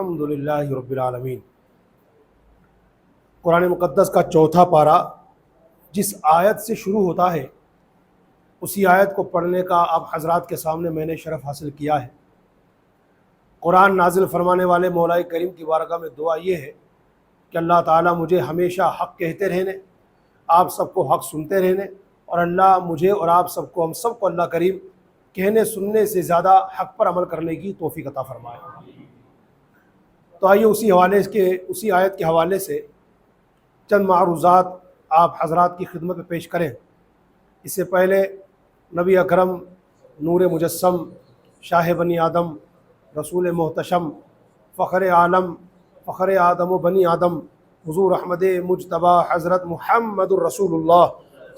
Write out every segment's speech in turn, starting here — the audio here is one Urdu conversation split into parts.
الحمدللہ رب العالمین۔ قرآن مقدس کا چوتھا پارہ جس آیت سے شروع ہوتا ہے اسی آیت کو پڑھنے کا آپ حضرات کے سامنے میں نے شرف حاصل کیا ہے۔ قرآن نازل فرمانے والے مولا کریم کی بارگاہ میں دعا یہ ہے کہ اللہ تعالیٰ مجھے ہمیشہ حق کہتے رہنے، آپ سب کو حق سنتے رہنے، اور اللہ مجھے اور آپ سب کو، ہم سب کو اللہ کریم کہنے سننے سے زیادہ حق پر عمل کرنے کی توفیق عطا فرمائے۔ تو آئیے اسی آیت کے حوالے سے چند معروضات آپ حضرات کی خدمت میں پیش کریں۔ اس سے پہلے نبی اکرم، نور مجسم، شاہ بنی آدم، رسول محتشم، فخر عالم، فخر آدم و بنی آدم، حضور احمد مجتبی حضرت محمد الرسول اللہ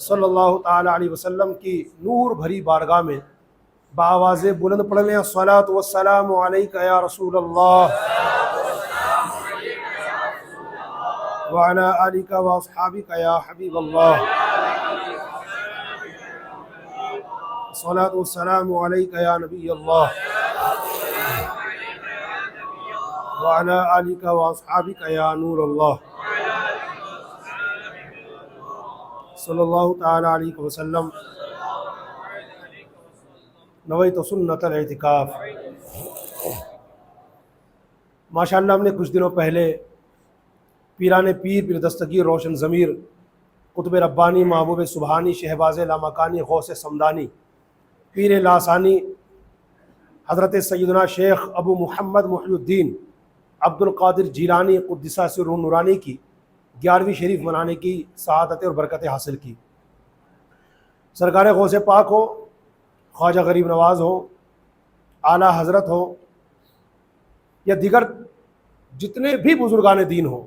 صلی اللہ تعالی علیہ وسلم کی نور بھری بارگاہ میں بآواز بلند پڑھ لیں، الصلاۃ والسلام علیک یا رسول اللہ وعلی آلک واصحابک یا حبیب اللہ، الصلاۃ والسلام علیک یا نبی اللہ وعلی آلک واصحابک یا نور اللہ صلی اللہ تعالی علیہ وسلم۔ نویت سنت الاعتکاف۔ ماشاءاللہ ہم نے کچھ دنوں پہلے پیران پیر دستگیر روشن ضمیر قطب ربانی محبوب سبحانی شہباز لامکانی غوث سمدانی پیر لاسانی حضرت سیدنا شیخ ابو محمد محی الدین عبد القادر جیلانی قدسہ سرہ نورانی کی 11ویں شریف منانے کی سعادت اور برکتیں حاصل کی۔ سرکار غوث پاک ہو، خواجہ غریب نواز ہو، اعلیٰ حضرت ہو، یا دیگر جتنے بھی بزرگان دین ہوں،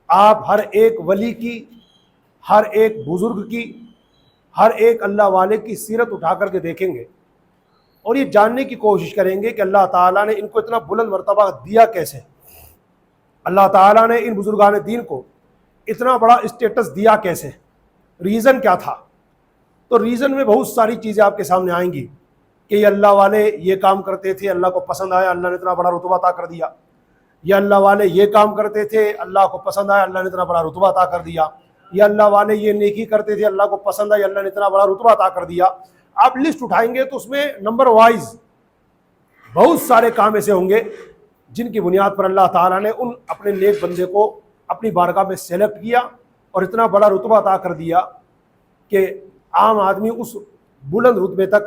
آپ ہر ایک ولی کی، ہر ایک بزرگ کی، ہر ایک اللہ والے کی سیرت اٹھا کر کے دیکھیں گے اور یہ جاننے کی کوشش کریں گے کہ اللہ تعالیٰ نے ان کو اتنا بلند مرتبہ دیا کیسے، اللہ تعالیٰ نے ان بزرگان دین کو اتنا بڑا اسٹیٹس دیا کیسے، ریزن کیا تھا۔ تو ریزن میں بہت ساری چیزیں آپ کے سامنے آئیں گی کہ یہ اللہ والے یہ کام کرتے تھے، اللہ کو پسند آیا، اللہ نے اتنا بڑا رتبہ عطا کر دیا، یہ اللہ والے یہ کام کرتے تھے، اللہ کو پسند آیا، اللہ نے اتنا بڑا رتبہ عطا کر دیا، یہ اللہ والے یہ نیکی کرتے تھے، اللہ کو پسند آیا، اللہ نے اتنا بڑا رتبہ عطا کر دیا۔ آپ لسٹ اٹھائیں گے تو اس میں نمبر وائز بہت سارے کام ایسے ہوں گے جن کی بنیاد پر اللہ تعالیٰ نے ان اپنے نیک بندے کو اپنی بارگاہ میں سلیکٹ کیا اور اتنا بڑا رتبہ عطا کر دیا کہ عام آدمی اس بلند رتبے تک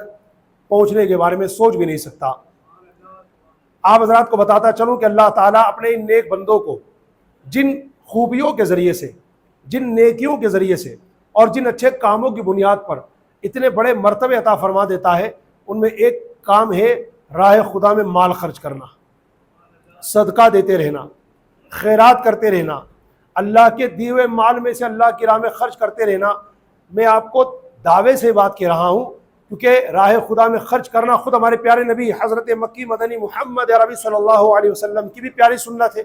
پہنچنے کے بارے میں سوچ بھی نہیں سکتا۔ آپ حضرات کو بتاتا چلوں کہ اللہ تعالیٰ اپنے ان نیک بندوں کو جن خوبیوں کے ذریعے سے، جن نیکیوں کے ذریعے سے اور جن اچھے کاموں کی بنیاد پر اتنے بڑے مرتبے عطا فرما دیتا ہے، ان میں ایک کام ہے راہ خدا میں مال خرچ کرنا، صدقہ دیتے رہنا، خیرات کرتے رہنا، اللہ کے دیے ہوئے مال میں سے اللہ کی راہ میں خرچ کرتے رہنا۔ میں آپ کو دعوے سے بات کہہ رہا ہوں کیونکہ راہ خدا میں خرچ کرنا خود ہمارے پیارے نبی حضرت مکی مدنی محمد عربی صلی اللہ علیہ وسلم کی بھی پیاری سنت ہے،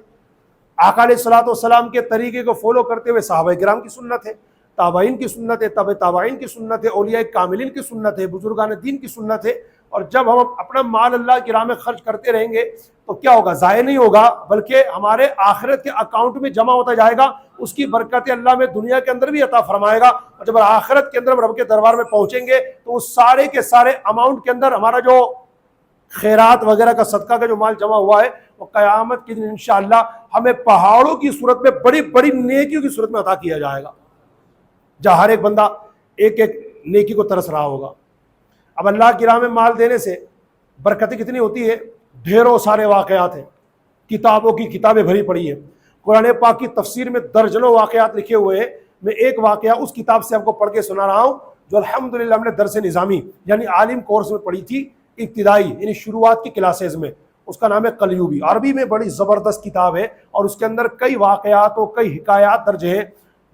آقا علیہ الصلوۃ والسلام کے طریقے کو فالو کرتے ہوئے صحابہ کرام کی سنت ہے، تابعین کی سنت ہے، تبع تابعین کی سنت ہے، اولیاء کاملین کی سنت ہے، بزرگان دین کی سنت ہے۔ اور جب ہم اپنا مال اللہ کی راہ میں خرچ کرتے رہیں گے تو کیا ہوگا؟ ضائع نہیں ہوگا، بلکہ ہمارے آخرت کے اکاؤنٹ میں جمع ہوتا جائے گا، اس کی برکتیں اللہ میں دنیا کے اندر بھی عطا فرمائے گا، اور جب آخرت کے اندر ہم رب کے دربار میں پہنچیں گے تو اس سارے کے سارے اماؤنٹ کے اندر ہمارا جو خیرات وغیرہ کا صدقہ کا جو مال جمع ہوا ہے وہ قیامت کے دن انشاءاللہ ہمیں پہاڑوں کی صورت میں، بڑی بڑی نیکیوں کی صورت میں عطا کیا جائے گا، جہاں ہر ایک بندہ ایک ایک نیکی کو ترس رہا ہوگا۔ اب اللہ کی راہ میں مال دینے سے برکتیں کتنی ہوتی ہے، ڈھیروں سارے واقعات ہیں، کتابوں کی کتابیں بھری پڑی ہیں، قرآن پاک کی تفسیر میں درجنوں واقعات لکھے ہوئے ہیں۔ میں ایک واقعہ اس کتاب سے آپ کو پڑھ کے سنا رہا ہوں جو الحمدللہ ہم نے درس نظامی یعنی عالم کورس میں پڑھی تھی، ابتدائی یعنی شروعات کی کلاسز میں۔ اس کا نام ہے قلیوبی، عربی میں بڑی زبردست کتاب ہے اور اس کے اندر کئی واقعات اور کئی حکایات درج ہیں،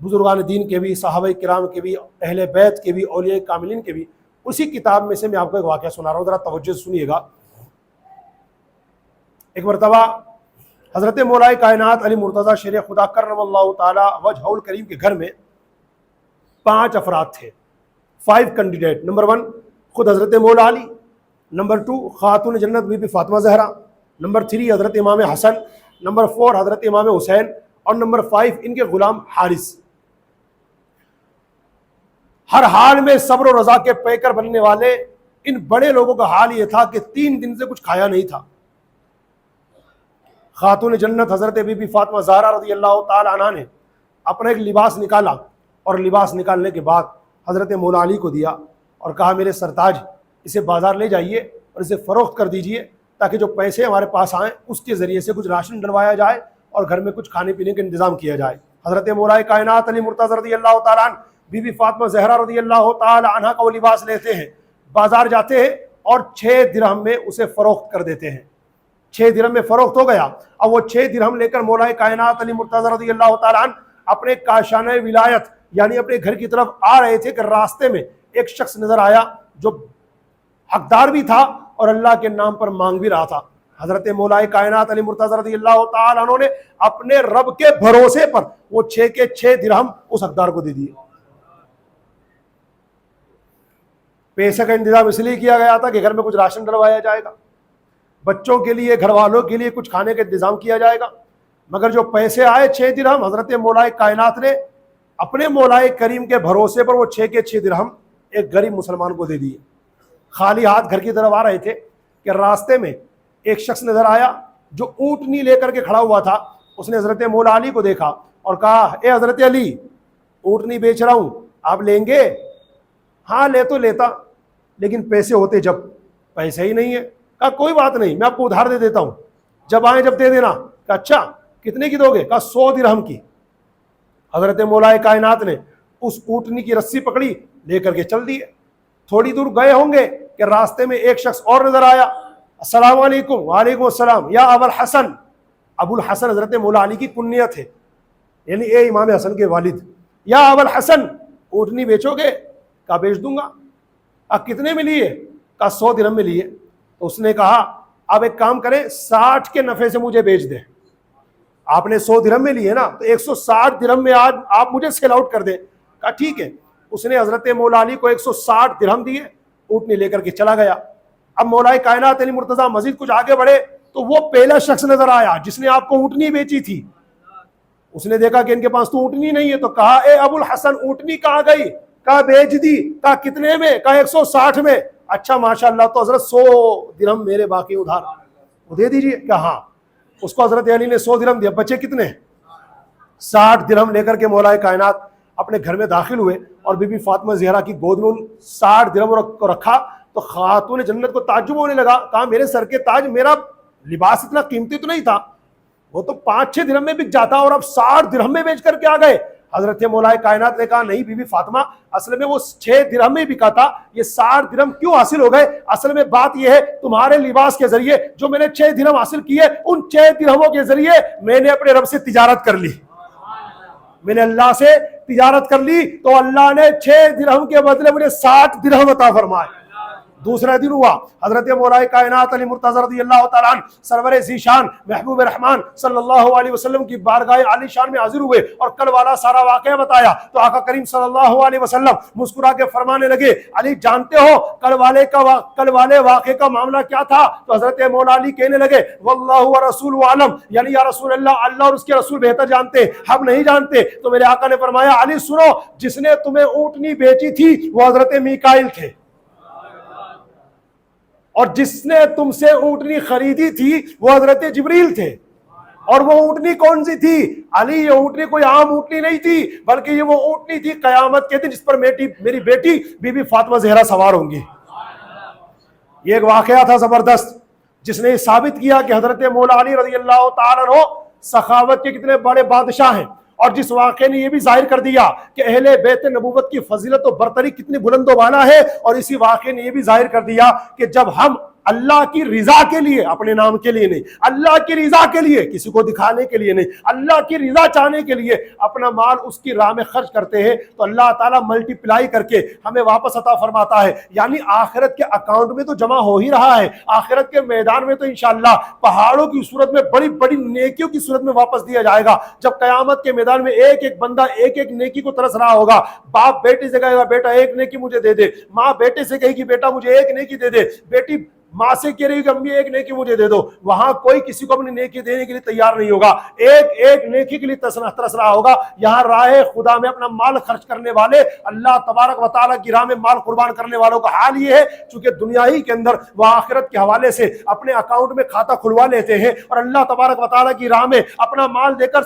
بزرگان دین کے بھی، صحابہ کرام کے بھی، اہل بیت کے بھی، اولیاء کاملین کے بھی۔ اسی کتاب میں سے میں آپ کو ایک واقعہ سنا رہا ہوں، ذرا توجہ سے سنیے گا۔ ایک مرتبہ حضرت مولا کائنات علی مرتضیٰ شیر خدا کرم اللہ تعالی وجہہ الکریم کے گھر میں 5 افراد تھے، 5 کینڈیڈیٹ۔ نمبر 1 خود حضرت مولا علی، نمبر 2 خاتون جنت بی بی فاطمہ زہرا، نمبر 3 حضرت امام حسن، نمبر 4 حضرت امام حسین، اور نمبر 5 ان کے غلام حارث۔ ہر حال میں صبر و رضا کے پیکر بننے والے ان بڑے لوگوں کا حال یہ تھا کہ 3 دن سے کچھ کھایا نہیں تھا۔ خاتون جنت حضرت بی بی فاطمہ زہرا رضی اللہ تعالی عنہ نے اپنا ایک لباس نکالا، اور لباس نکالنے کے بعد حضرت مولا علی کو دیا اور کہا میرے سرتاج اسے بازار لے جائیے اور اسے فروخت کر دیجئے تاکہ جو پیسے ہمارے پاس آئیں اس کے ذریعے سے کچھ راشن ڈلوایا جائے اور گھر میں کچھ کھانے پینے کا انتظام کیا جائے۔ حضرت مولا کائنات علی مرتضی رضی اللہ تعالیٰ عنہ بی بی فاطمہ زہرا رضی اللہ تعالی عنہ کا وہ لباس لیتے ہیں، بازار جاتے ہیں اور 6 درہم میں اسے فروخت کر دیتے ہیں۔ 6 درہم میں فروخت ہو گیا۔ اب وہ 6 درہم لے کر مولا کائنات علی مرتضی رضی اللہ تعالیٰ عنہ اپنے کاشانہ ولایت یعنی اپنے گھر کی طرف آ رہے تھے کہ راستے میں ایک شخص نظر آیا جو حقدار بھی تھا اور اللہ کے نام پر مانگ بھی رہا تھا۔ حضرت مولا کائنات علی مرتضی رضی اللہ تعالیٰ عنہ نے اپنے رب کے بھروسے پر وہ 6 کے 6 درہم اس حقدار کو دے دیے۔ پیسے کا انتظام اس لیے کیا گیا تھا کہ گھر میں کچھ راشن ڈلوایا جائے گا، بچوں کے لیے گھر والوں کے لیے کچھ کھانے کا انتظام کیا جائے گا، مگر جو پیسے آئے 6 درہم حضرت مولا کائنات نے اپنے مولا کریم کے بھروسے پر وہ 6 کے 6 درہم ایک غریب مسلمان کو دے دیے۔ خالی ہاتھ گھر کی طرف آ رہے تھے کہ راستے میں ایک شخص نظر آیا جو اونٹنی لے کر کے کھڑا ہوا تھا۔ اس نے حضرت مولا علی کو دیکھا اور کہا اے حضرت علی اونٹنی بیچ رہا ہوں، آپ لیں گے؟ ہاں لے تو لیتا، لیکن پیسے ہوتے جب، پیسے ہی نہیں ہے۔ کہا کوئی بات نہیں، میں آپ کو ادھار دے دیتا ہوں، جب آئیں جب دے دینا۔ کہا اچھا کتنے کی دو گے؟ کہا 100 درہم کی۔ حضرت مولا کائنات نے اس اونٹنی کی رسی پکڑی، لے کر کے چل دیے۔ تھوڑی دور گئے ہوں گے کہ راستے میں ایک شخص اور نظر آیا۔ السلام علیکم۔ وعلیکم السلام۔ یا ابو الحسن، ابو الحسن حضرت مولا علی کی کنیت ہے، یعنی اے امام حسن کے والد۔ یا ابو الحسن اونٹنی بیچو گے؟ کہا بیچ دوں گا۔ کتنے میں لیے؟ کہا 100 درہم میں لیے۔ تو اس نے کہا آپ ایک کام کریں 60 کے نفع سے مجھے بیچ دیں۔ آپ نے 100 درہم میں لیے نا، تو 160 درہم میں آج آپ مجھے سیل آؤٹ کر دیں۔ کہا ٹھیک ہے۔ اس نے حضرت مولا علی کو 160 درہم دیے، اونٹنی لے کر کے چلا گیا۔ اب مولا کائنات علی مرتضی مزید کچھ آگے بڑھے تو وہ پہلا شخص نظر آیا جس نے آپ کو اونٹنی بیچی تھی۔ اس نے دیکھا کہ ان کے پاس تو اونٹنی نہیں ہے، تو کہا اے ابو الحسن اونٹنی کہاں گئی؟ کہا بیچ دی۔ کہا کتنے میں؟ کہا 160 میں۔ اچھا ماشاءاللہ، تو حضرت 100 درہم میرے باقی ادھار وہ دے دیجیے۔ کہا ہاں۔ اس کو حضرت علی نے 100 درہم دیا، بچے کتنے؟ 60 درہم لے کر کے مولا کائنات اپنے گھر میں داخل ہوئے اور بی بی فاطمہ زہرا کی گود میں ان 60 درہم کو رکھا تو خاتون جنت کو تعجب ہونے لگا۔ کہا میرے سر کے تاج، میرا لباس اتنا قیمتی تو نہیں تھا، وہ تو 5-6 درہم میں بک جاتا اور اب 60 درہم میں بیچ کر کے آ گئے۔ حضرت مولا کائنات نے کہا نہیں بی بی فاطمہ، اصل میں وہ 6 درہم میں بکا تھا، یہ 60 درہم کیوں حاصل ہو گئے؟ اصل میں بات یہ ہے تمہارے لباس کے ذریعے جو میں نے 6 درہم حاصل کیے، ان 6 درہموں کے ذریعے میں نے اپنے رب سے تجارت کر لی، میں نے اللہ سے تجارت کر لی، تو اللہ نے 6 درہم کے بدلے مجھے 60 درہم عطا فرمائے۔ دوسرا دن ہوا، حضرت مولا کائنات علی مرتضی رضی اللہ تعالیٰ عنہ سرور ذیشان محبوب رحمان صلی اللہ علیہ وسلم کی بارگاہ عالی شان میں حاضر ہوئے اور کل والا سارا واقعہ بتایا تو آقا کریم صلی اللہ علیہ وسلم مسکرا کے فرمانے لگے علی جانتے ہو کل والے واقعے کا معاملہ کیا تھا؟ تو حضرت مولا علی کہنے لگے واللہ ورسول عالم، یعنی یا رسول اللہ اور اس کے رسول بہتر جانتے، ہم نہیں جانتے۔ تو میرے آقا نے فرمایا علی سنو، جس نے تمہیں اونٹنی بیچی تھی وہ حضرت میکائیل تھے، اور جس نے تم سے اونٹنی خریدی تھی وہ حضرت جبریل تھے۔ اور وہ اونٹنی کون سی تھی؟ علی یہ اونٹنی کوئی عام اونٹنی نہیں تھی، بلکہ یہ وہ اونٹنی تھی قیامت کے دن جس پر میری بیٹی بی بی فاطمہ زہرا سوار ہوں گی۔ یہ ایک واقعہ تھا زبردست جس نے ثابت کیا کہ حضرت مولا علی رضی اللہ تعالیٰ عنہ سخاوت کے کتنے بڑے بادشاہ ہیں، اور جس واقعے نے یہ بھی ظاہر کر دیا کہ اہل بیت نبوت کی فضیلت و برتری کتنی بلند و بالا ہے، اور اسی واقعے نے یہ بھی ظاہر کر دیا کہ جب ہم اللہ کی رضا کے لیے، اپنے نام کے لیے نہیں، اللہ کی رضا کے لیے، کسی کو دکھانے کے لیے نہیں، اللہ کی رضا چاہنے کے لیے اپنا مال اس کی راہ میں خرچ کرتے ہیں تو اللہ تعالیٰ ملٹی پلائی کر کے ہمیں واپس عطا فرماتا ہے۔ یعنی آخرت کے اکاؤنٹ میں تو جمع ہو ہی رہا ہے، آخرت کے میدان میں تو انشاءاللہ پہاڑوں کی صورت میں بڑی بڑی نیکیوں کی صورت میں واپس دیا جائے گا۔ جب قیامت کے میدان میں ایک ایک بندہ ایک ایک نیکی کو ترس رہا ہوگا، باپ بیٹے سے کہے گا بیٹا ایک نیکی مجھے دے دے، ماں بیٹے سے کہے گی بیٹا مجھے ایک نیکی دے دے، بیٹی ماں سے کہہ رہی کہ امی ایک نیکی مجھے دے دو، وہاں کوئی کسی کو اپنی نیکی دینے کے لیے تیار نہیں ہوگا، ایک ایک نیکی کے لیے ترس رہا ہوگا۔ یہاں راہ خدا میں اپنا مال خرچ کرنے والے، اللہ تبارک و تعالیٰ کی راہ میں مال قربان کرنے والوں کا حال یہ ہے، چونکہ دنیا ہی کے اندر وہ آخرت کے حوالے سے اپنے اکاؤنٹ میں کھاتہ کھلوا لیتے ہیں اور اللہ تبارک و تعالیٰ کی راہ میں اپنا مال دے کر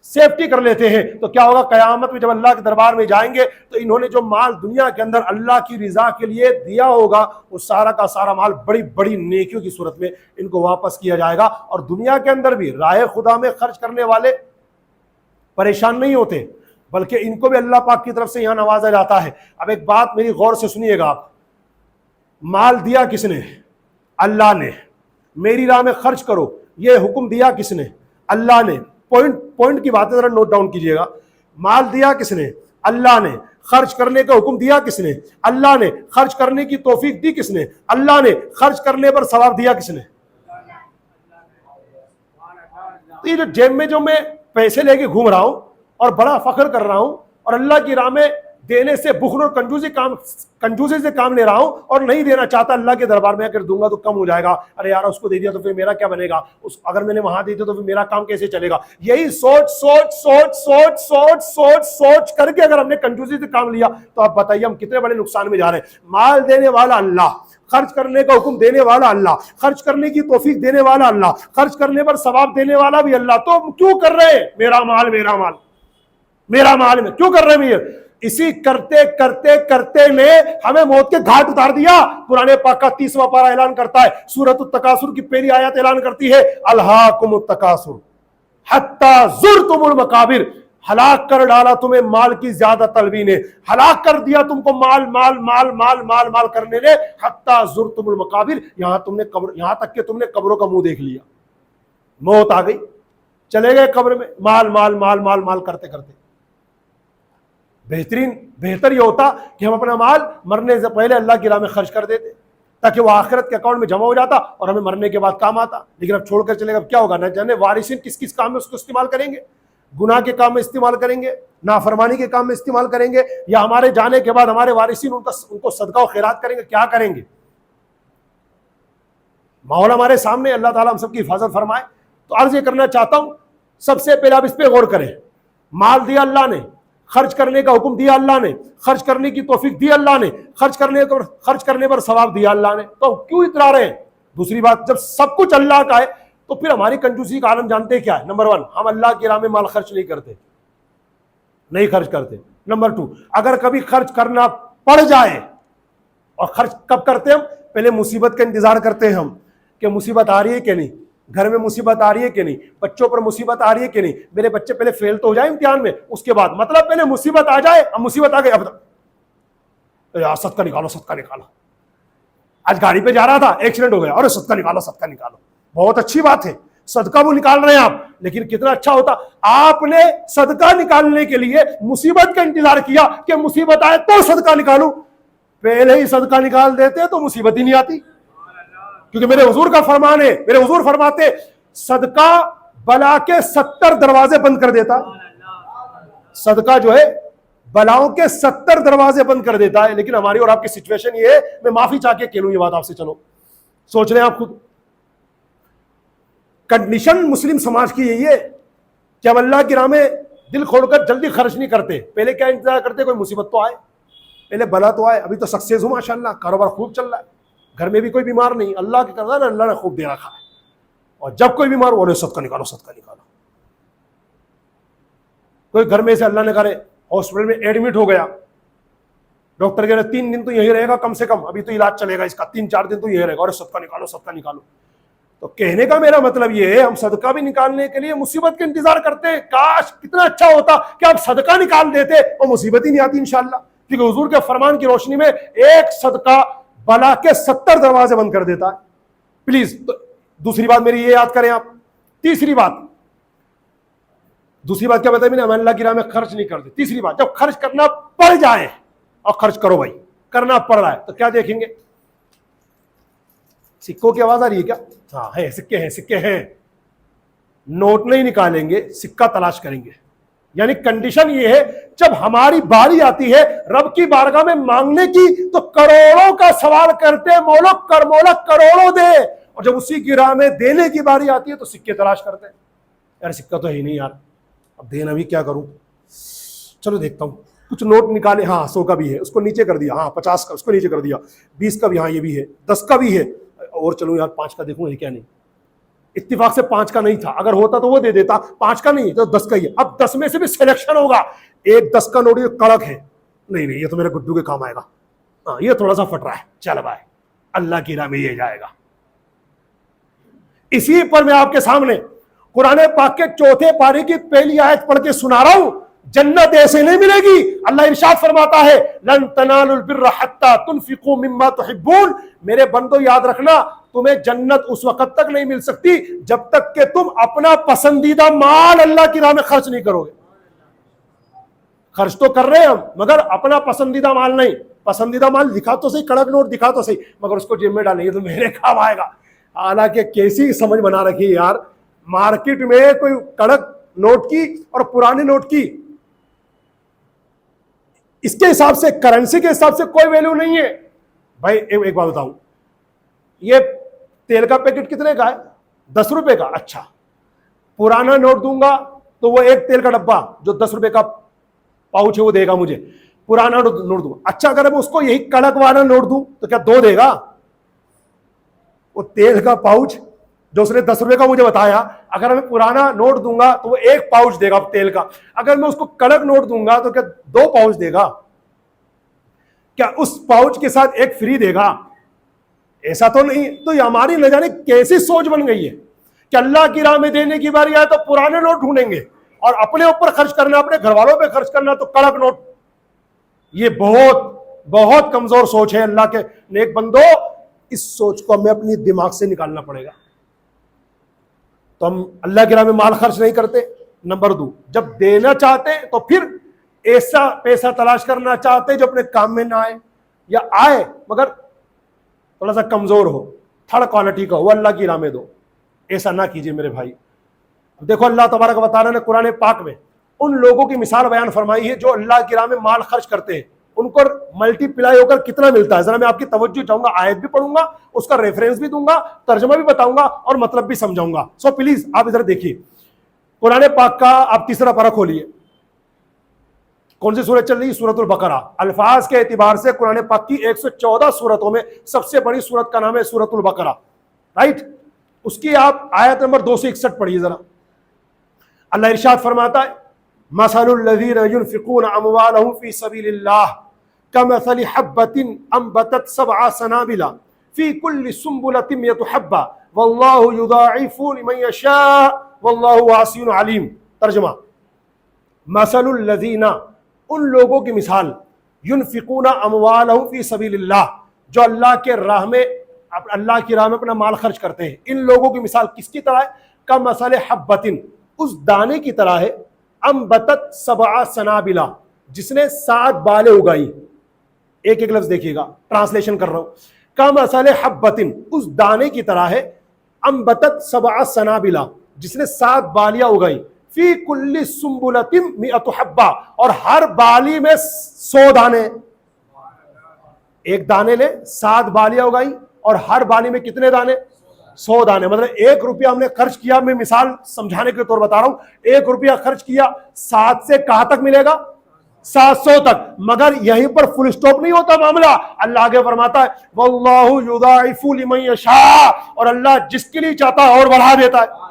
سیفٹی کر لیتے ہیں، تو کیا ہوگا قیامت میں جب اللہ کے دربار میں جائیں گے تو انہوں نے جو مال دنیا کے اندر اللہ کی رضا کے لیے دیا ہوگا وہ سارا کا سارا مال بڑی بڑی نیکیوں کی صورت میں ان کو واپس کیا جائے گا۔ اور دنیا کے اندر بھی راہ خدا میں خرچ کرنے والے پریشان نہیں ہوتے، بلکہ ان کو بھی اللہ پاک کی طرف سے یہاں نوازا جاتا ہے۔ اب ایک بات میری غور سے سنیے گا، آپ مال دیا کس نے؟ اللہ نے۔ میری راہ میں خرچ کرو یہ حکم دیا کس نے؟ اللہ نے۔ پوائنٹ کی باتیں ذرا نوٹ ڈاؤن کیجیے گا۔ مال دیا کس نے؟ اللہ نے۔ خرچ کرنے کا حکم دیا کس نے؟ اللہ نے۔ خرچ کرنے کی توفیق دی کس نے؟ اللہ نے۔ خرچ کرنے پر ثواب دیا کس نے؟ تو یہ جو جیب میں جو میں پیسے لے کے گھوم رہا ہوں اور بڑا فخر کر رہا ہوں اور اللہ کی راہ میں دینے سے بخل اور کنجوسی سے کام لے رہا ہوں اور نہیں دینا چاہتا، اللہ کے دربار میں اگر دوں گا تو کم ہو جائے گا، ارے یار اس کو دے دیا تو پھر میرا کیا بنے گا، اگر میں نے وہاں دے دیا تو پھر میرا کام کیسے چلے گا، یہی سوچ کر کے اگر ہم نے کنجوسی سے کام لیا تو آپ بتائیے ہم کتنے بڑے نقصان میں جا رہے ہیں۔ مال دینے والا اللہ، خرچ کرنے کا حکم دینے والا اللہ، خرچ کرنے کی توفیق دینے والا اللہ، خرچ کرنے پر ثواب دینے والا بھی اللہ، تو کیوں کر رہے ہیں میرا مال میرا مال میرا مال میں کیوں کر رہے ہیں؟ اسی کرتے کرتے کرتے نے ہمیں موت کے گھاٹ اتار دیا۔ قرآن پاک کا 30واں پارہ اعلان کرتا ہے، سورۃ التکاثر کی پہلی آیت اعلان کرتی ہے، الہاکم التکاثر حتی زرتم المقابر، ہلاک کر ڈالا تمہیں مال کی زیادہ طلبی نے، ہلاک کر دیا تم کو مال مال مال مال مال مال کرنے نے، حتی زرتم المقابر، یہاں تک کہ تم نے قبروں کا منہ دیکھ لیا، موت آ گئی، چلے گئے قبر میں، مال مال مال مال مال کرتے کرتے۔ بہتر یہ ہوتا کہ ہم اپنا مال مرنے سے پہلے اللہ کی راہ میں خرچ کر دیتے تاکہ وہ آخرت کے اکاؤنٹ میں جمع ہو جاتا اور ہمیں مرنے کے بعد کام آتا، لیکن اب چھوڑ کر چلے گا، کیا ہوگا؟ نہ جانے وارثین کس کس کام میں اس کو استعمال کریں گے، گناہ کے کام میں استعمال کریں گے، نافرمانی کے کام میں استعمال کریں گے، یا ہمارے جانے کے بعد ہمارے وارثین ان کو صدقہ و خیرات کریں گے، کیا کریں گے؟ ماحول ہمارے سامنے، اللہ تعالیٰ ہم سب کی حفاظت فرمائے۔ تو عرض یہ کرنا چاہتا ہوں، سب سے پہلے آپ اس پہ غور کریں، مال دیا اللہ نے، خرچ کرنے کا حکم دیا اللہ نے، خرچ کرنے کی توفیق دی اللہ نے، خرچ کرنے پر ثواب دیا اللہ نے، تو کیوں اترا رہے ہیں؟ دوسری بات، جب سب کچھ اللہ کا ہے تو پھر ہماری کنجوسی کا عالم جانتے کیا ہے؟ نمبر 1، ہم اللہ کی راہ میں مال خرچ نہیں خرچ کرتے۔ نمبر 2، اگر کبھی خرچ کرنا پڑ جائے، اور خرچ کب کرتے ہیں ہم؟ پہلے مصیبت کا انتظار کرتے ہیں ہم کہ مصیبت آ رہی ہے کہ نہیں، گھر میں مصیبت آ رہی ہے کہ نہیں، بچوں پر مصیبت آ رہی ہے کہ نہیں، میرے بچے پہلے فیل تو ہو جائے امتحان میں، اس کے بعد، مطلب پہلے مصیبت آ جائے، اب مصیبت آ گئی، اب صدقہ نکالو صدقہ نکالو، آج گاڑی پہ جا رہا تھا ایکسیڈنٹ ہو گیا، اور صدقہ نکالو صدقہ نکالو، بہت اچھی بات ہے، صدقہ وہ نکال رہے ہیں آپ، لیکن کتنا اچھا ہوتا آپ نے صدقہ نکالنے کے لیے مصیبت کا انتظار کیا کہ مصیبت آئے تو صدقہ نکالوں، پہلے ہی صدقہ نکال دیتے تو مصیبت ہی نہیں آتی، کیونکہ میرے حضور کا فرمان ہے، میرے حضور فرماتے صدقہ بلا کے 70 دروازے بند کر دیتا، صدقہ جو ہے بلاؤں کے 70 دروازے بند کر دیتا ہے، لیکن ہماری اور آپ کی سچویشن یہ ہے، میں معافی چاہ کے کہہ لوں یہ بات آپ سے، چلو سوچ رہے ہیں آپ خود، کنڈیشن مسلم سماج کی یہی ہے کہ ہم اللہ کی راہ میں دل کھول کر جلدی خرچ نہیں کرتے، پہلے کیا انتظار کرتے؟ کوئی مصیبت تو آئے، پہلے بلا تو آئے، ابھی تو سکسیز ہوں ماشاءاللہ، کاروبار خوب چل رہا ہے، گھر میں بھی کوئی بیمار نہیں، اللہ کے کرنا، اللہ نے خوب دے رکھا ہے، اور جب کوئی بیمار ہو صدقہ نکالو صدقہ نکالو، کوئی گھر میں سے اللہ نے کرے ہاسپٹل میں ایڈمٹ ہو گیا، ڈاکٹر کہہ رہے 3 دن تو یہی رہے گا کم سے کم، ابھی تو علاج چلے گا اس کا، 3-4 دن تو یہی رہے گا، اور صدقہ نکالو صدقہ نکالو۔ تو کہنے کا میرا مطلب یہ ہے، ہم صدقہ بھی نکالنے کے لیے مصیبت کا انتظار کرتے ہیں، کاش کتنا اچھا ہوتا کہ آپ صدقہ نکال دیتے اور مصیبت ہی نہیں آتی انشاءاللہ، کیونکہ حضور کے فرمان کی روشنی میں ایک صدقہ بلا کے 70 دروازے بند کر دیتا ہے۔ پلیز دوسری بات میری یہ یاد کریں آپ۔ دوسری بات کیا بتائی میں نے؟ ہم اللہ کی راہ میں خرچ نہیں کرتے۔ تیسری بات، جب خرچ کرنا پڑ جائے، اور خرچ کرو بھائی، کرنا پڑ رہا ہے تو کیا دیکھیں گے؟ سکوں کی آواز آ رہی ہے کیا؟ ہاں ہے، سکے ہیں، سکے ہیں، نوٹ نہیں نکالیں گے، سکہ تلاش کریں گے، یعنی کنڈیشن یہ ہے جب ہماری باری آتی ہے رب کی بارگاہ میں مانگنے کی تو کروڑوں کا سوال کرتے مولا کروڑوں دے، اور جب اسی کی راہ میں دینے کی باری آتی ہے تو سکے تلاش کرتے ہیں، یار سکہ تو ہے ہی نہیں یار، اب دینا بھی کیا کروں، چلو دیکھتا ہوں، کچھ نوٹ نکالے، ہاں 100 کا بھی ہے، اس کو نیچے کر دیا، ہاں 50 کا اس کو نیچے کر دیا، 20 کا بھی، ہاں یہ بھی ہے، 10 کا بھی ہے، اور چلو یار 5 کا دیکھوں یہ کیا، نہیں اتفاق سے 5 کا نہیں تھا، اگر ہوتا تو وہ دے دیتا، 5 کا نہیں تو 10 کا ہی ہے، اب 10 میں سے بھی سلیکشن ہوگا، ایک 10 کا نوٹ یہ کڑک ہے، نہیں یہ تو میرے گڈو کے کام آئے گا، ہاں یہ تھوڑا سا پھٹ رہا ہے، چل بھائی اللہ کی راہ میں یہ جائے گا۔ اسی پر میں آپ کے سامنے قرآن پاک کے 4 پارے کی پہلی آیت پڑھ کے سنا رہا ہوں، جنت ایسے نہیں ملے گی، اللہ ارشاد فرماتا ہے لن تنالوا البر حتى تنفقوا مما تحبون، میرے بندو یاد رکھنا تمہیں جنت اس وقت تک نہیں مل سکتی جب تک کہ تم اپنا پسندیدہ مال اللہ کی راہ میں خرچ نہیں کرو گے۔ خرچ تو کر رہے ہیں ہم مگر اپنا پسندیدہ مال نہیں، پسندیدہ مال دکھا تو صحیح، کڑک نوٹ دکھا تو صحیح، مگر اس کو جیب میں ڈالیں گے تو میرے کام آئے گا۔ حالانکہ کیسی سمجھ بنا رکھی ہے یار، مارکیٹ میں کوئی کڑک نوٹ کی اور پرانے نوٹ کی اس کے حساب سے، کرنسی کے حساب سے کوئی ویلیو نہیں ہے۔ بھائی ایک بات بتاؤں، یہ تیل کا پیکٹ کتنے کا ہے؟ 10 روپے کا، اچھا پرانا نوٹ دوں گا تو وہ ایک تیل کا ڈبہ جو 10 روپے کا پاؤچ ہے وہ دے گا مجھے، پرانا نوٹ دوں، اچھا اگر میں اس کو یہی کڑک والا نوٹ دوں تو کیا 2 دے گا؟ وہ تیل کا پاؤچ جو اس نے 10 روپے کا مجھے بتایا، اگر میں پرانا نوٹ دوں گا تو وہ 1 پاؤچ دے گا تیل کا، اگر میں اس کو کڑک نوٹ دوں گا تو کیا 2 پاؤچ دے گا؟ کیا اس پاؤچ کے ساتھ 1 فری دے گا؟ ایسا تو نہیں۔ تو یہ ہماری نہ جانے کیسی سوچ بن گئی ہے کہ اللہ کی راہ میں دینے کی باری آئے تو پرانے نوٹ ڈھونڈیں گے، اور اپنے اوپر خرچ کرنا، اپنے گھر والوں پہ خرچ کرنا تو کڑک نوٹ۔ یہ بہت بہت کمزور سوچ ہے۔ اللہ کے نیک بندو، اس سوچ کو ہمیں اپنی دماغ سے نکالنا پڑے گا۔ تو ہم اللہ کی راہ میں مال خرچ نہیں کرتے۔ نمبر 2، جب دینا چاہتے تو پھر ایسا پیسہ تلاش کرنا چاہتے جو اپنے کام میں نہ آئے، یا آئے مگر تھوڑا سا کمزور ہو، تھرڈ کوالٹی کا ہو، اللہ کی راہ میں دو۔ ایسا نہ کیجیے میرے بھائی۔ دیکھو اللہ تبارک و تعالیٰ نے قرآن پاک میں ان لوگوں کی مثال بیان فرمائی ہے جو اللہ کی راہ میں مال خرچ کرتے ہیں، ان کو ملٹی پلائی ہو کر کتنا ملتا ہے۔ ذرا میں آپ کی توجہ چاہوں گا، آیت بھی پڑھوں گا، اس کا ریفرنس بھی دوں گا، ترجمہ بھی بتاؤں گا اور مطلب بھی سمجھاؤں گا۔ سو پلیز آپ ادھر دیکھیے قرآن پاک کا، آپ تیسرا پارہ کھولیے۔ کون سی سورت چل رہی ہے؟ سورۃ البقرہ۔ الفاظ کے اعتبار سے قرآن پاک کی 114 سورتوں میں سب سے بڑی سورت کا نام ہے سورۃ البقرہ، رائٹ؟ اس کی آپ آیت نمبر 261 پڑھیے ذرا۔ اللہ ارشاد فرماتا ہے مثل الذین ينفقون اموالهم في سبيل الله كمثل حبة انبتت 7 سنابل في كل سنبلة 100 حبة والله يضاعف لمن يشاء والله واسع علیم۔ ترجمہ، مثل الذین، ان لوگوں کی مثال، ينفقون اموالهم في سبيل اللہ، جو اللہ کے راہ میں، اللہ کی راہ میں اپنا مال خرچ کرتے ہیں۔ ان لوگوں کی مثال کس کی طرح ہے؟ کمثل حبة، اس دانے کی طرح ہے، انبتت 7 سنابل، جس نے 7 بالیں اگائی۔ ایک ایک لفظ دیکھیے گا، ٹرانسلیشن کر رہا ہوں۔ کمثل حبة، اس دانے کی طرح ہے، انبتت 7 سنابل، جس نے 7 بالیاں اگائی، فی کل سنبلۃ 100 حبہ، اور ہر بالی میں 100 دانے۔ ایک دانے نے 7 بالیاں اگائی اور ہر بالی میں کتنے دانے؟ 100 دانے۔ مطلب 1 روپیہ ہم نے خرچ کیا، میں مثال سمجھانے کے طور بتا رہا ہوں، 1 روپیہ خرچ کیا، 7 سے کہاں تک ملے گا؟ 700 تک۔ مگر یہیں پر فل سٹاپ نہیں ہوتا معاملہ، اللہ آگے فرماتا ہے واللہ یضاعف لمن یشاء، اور اللہ جس کے لیے چاہتا ہے اور بڑھا دیتا ہے،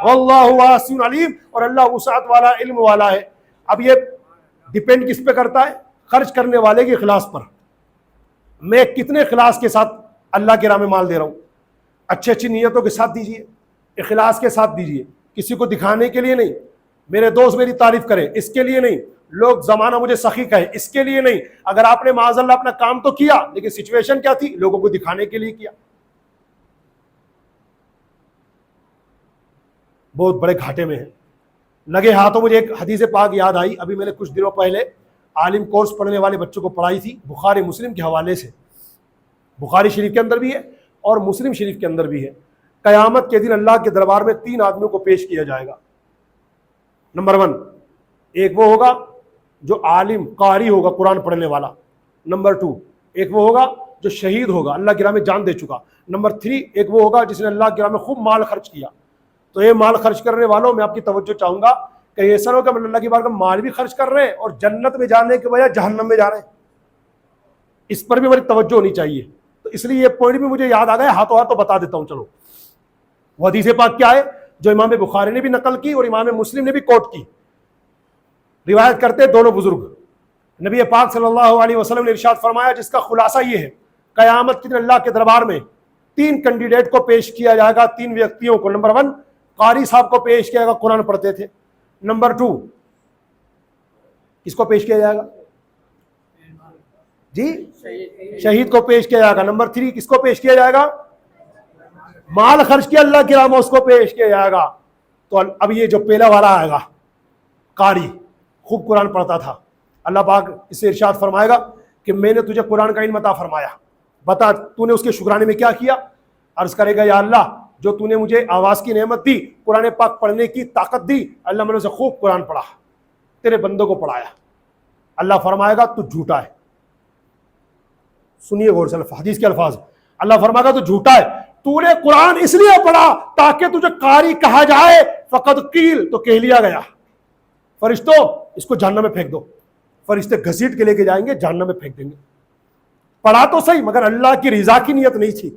واللہ واسع علیم، اور اللہ وسعت والا، علم والا ہے۔ اب یہ ڈیپینڈ کس پہ کرتا ہے؟ خرچ کرنے والے کے اخلاص پر۔ میں کتنے اخلاص کے ساتھ اللہ کی راہ میں مال دے رہا ہوں؟ اچھی اچھی نیتوں کے ساتھ دیجیے، اخلاص کے ساتھ دیجیے، کسی کو دکھانے کے لیے نہیں، میرے دوست میری تعریف کریں اس کے لیے نہیں، لوگ زمانہ مجھے سخی کہے اس کے لیے نہیں۔ اگر آپ نے معاذ اللہ اپنا کام تو کیا، لیکن سچویشن کیا تھی؟ لوگوں کو دکھانے کے لیے کیا، بہت بڑے گھاٹے میں ہیں، لگے ہاتھوں۔ مجھے ایک حدیث پاک یاد آئی، ابھی میں نے کچھ دنوں پہلے عالم کورس پڑھنے والے بچوں کو پڑھائی تھی، بخاری مسلم کے حوالے سے۔ بخاری شریف کے اندر بھی ہے اور مسلم شریف کے اندر بھی ہے۔ قیامت کے دن اللہ کے دربار میں 3 آدمیوں کو پیش کیا جائے گا۔ نمبر 1، ایک وہ ہوگا جو عالم قاری ہوگا، قرآن پڑھنے والا. نمبر 2 ایک وہ ہوگا جو شہید ہوگا، اللہ کی راہ میں جان دے چکا. نمبر 3 ایک وہ ہوگا جس نے اللہ کی راہ میں خوب مال خرچ کیا. تو یہ مال خرچ کرنے والوں میں آپ کی توجہ چاہوں گا کہ ایسا ہو کہ ہم اللہ کی بارگاہ میں مال بھی خرچ کر رہے ہیں اور جنت میں جانے کے بجائے جہنم میں جا رہے ہیں. اس پر بھی ہماری توجہ ہونی چاہیے. تو اس لیے یہ پوائنٹ بھی مجھے یاد آ گیا، ہاتھوں ہاتھ تو بتا دیتا ہوں. چلو وہ حدیث پاک کیا ہے جو امام بخاری نے بھی نقل کی اور امام مسلم نے بھی کوٹ کی. روایت کرتے دونوں بزرگ، نبی پاک صلی اللہ علیہ وسلم نے ارشاد فرمایا جس کا خلاصہ یہ ہے، قیامت کے دن اللہ کے دربار میں 3 کینڈیڈیٹ کو پیش کیا جائے گا، 3 ویکتیوں کو. نمبر 1 قاری صاحب کو پیش کیا جائے گا، قرآن پڑھتے تھے. نمبر 2 کس کو پیش کیا جائے گا؟ جی شہید کو پیش کیا جائے گا. نمبر 3 کس کو پیش کیا جائے گا؟ مال خرچ کیا اللہ کی راہ میں، اس کو پیش کیا جائے گا. تو اب یہ جو پہلا والا آئے گا قاری، خوب قرآن پڑھتا تھا، اللہ پاک اس سے ارشاد فرمائے گا کہ میں نے تجھے قرآن کا علم عطا فرمایا، بتا تو نے اس کے شکرانے میں کیا کیا؟ عرض کرے گا یا اللہ جو تو نے مجھے آواز کی نعمت دی، قرآن پاک پڑھنے کی طاقت دی، اللہ میں نے اسے خوب قرآن پڑھا، تیرے بندوں کو پڑھایا. اللہ فرمائے گا تو جھوٹا ہے. سنیے غور سے حدیث کے الفاظ. اللہ فرمائے گا تو جھوٹا ہے، تو نے قرآن اس لیے پڑھا تاکہ تجھے قاری کہا جائے، فقط قیل تو کہہ لیا گیا. فرشتوں اس کو جہنم میں پھینک دو. فرشتے گھسیٹ کے لے کے جائیں گے، جہنم میں پھینک دیں گے. پڑھا تو صحیح مگر اللہ کی رضا کی نیت نہیں تھی.